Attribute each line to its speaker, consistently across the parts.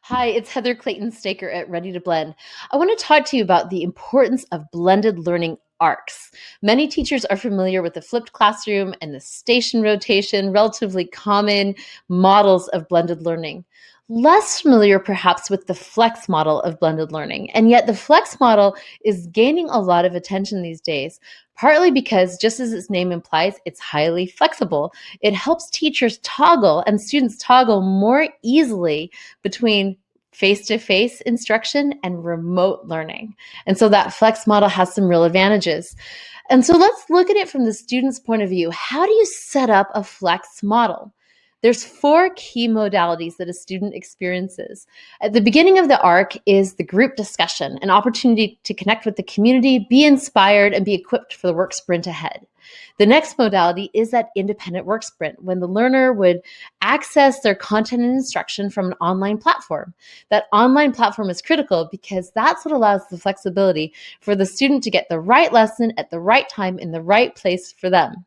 Speaker 1: Hi, it's Heather Clayton Staker at Ready to Blend. I want to talk to you about the importance of blended learning arcs. Many teachers are familiar with the flipped classroom and the station rotation, relatively common models of blended learning. Less familiar, perhaps, with the flex model of blended learning. And yet, the flex model is gaining a lot of attention these days, partly because, just as its name implies, it's highly flexible. It helps teachers toggle and students toggle more easily between face-to-face instruction and remote learning. And so that flex model has some real advantages. And so let's look at it from the student's point of view. How do you set up a flex model? There's four key modalities that a student experiences. At the beginning of the arc is the group discussion, an opportunity to connect with the community, be inspired, and be equipped for the work sprint ahead. The next modality is that independent work sprint, when the learner would access their content and instruction from an online platform. That online platform is critical because that's what allows the flexibility for the student to get the right lesson at the right time in the right place for them.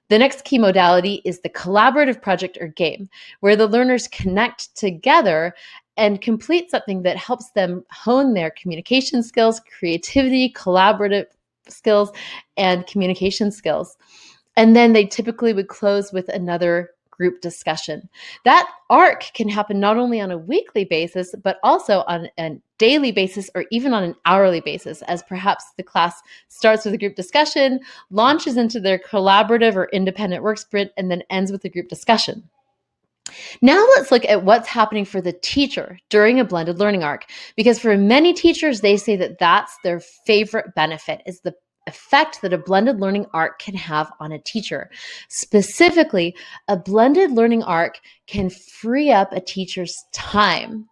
Speaker 1: The next key modality is the collaborative project or game, where the learners connect together and complete something that helps them hone their communication skills, creativity, collaborative skills, and communication skills. And then they typically would close with another group discussion. That arc can happen not only on a weekly basis, but also on a daily basis or even on an hourly basis, as perhaps the class starts with a group discussion, launches into their collaborative or independent work sprint, and then ends with a group discussion. Now let's look at what's happening for the teacher during a blended learning arc, because for many teachers, they say that that's their favorite benefit, is the effect that a blended learning arc can have on a teacher. Specifically, a blended learning arc can free up a teacher's time.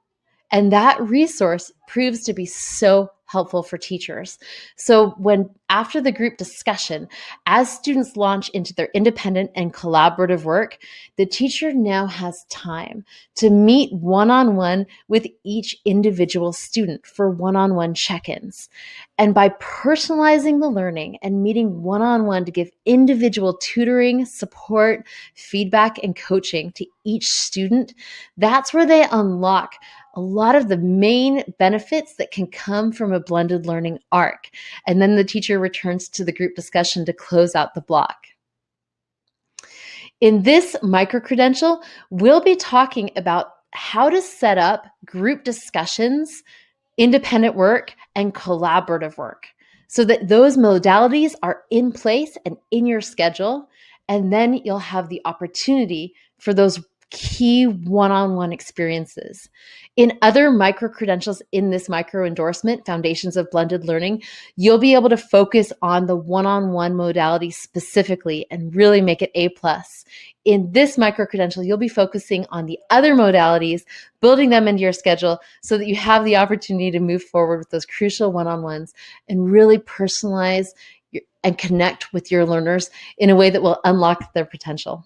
Speaker 1: And that resource proves to be so helpful for teachers. So when after the group discussion, as students launch into their independent and collaborative work, the teacher now has time to meet one-on-one with each individual student for one-on-one check-ins. And by personalizing the learning and meeting one-on-one to give individual tutoring, support, feedback, and coaching to each student, that's where they unlock a lot of the main benefits that can come from a blended learning arc. And then the teacher returns to the group discussion to close out the block. In this micro-credential, we'll be talking about how to set up group discussions, independent work, and collaborative work so that those modalities are in place and in your schedule. And then you'll have the opportunity for those key one-on-one experiences. In other micro-credentials in this micro-endorsement, Foundations of Blended Learning, you'll be able to focus on the one-on-one modality specifically and really make it A+. In this micro-credential, you'll be focusing on the other modalities, building them into your schedule so that you have the opportunity to move forward with those crucial one-on-ones and really personalize and connect with your learners in a way that will unlock their potential.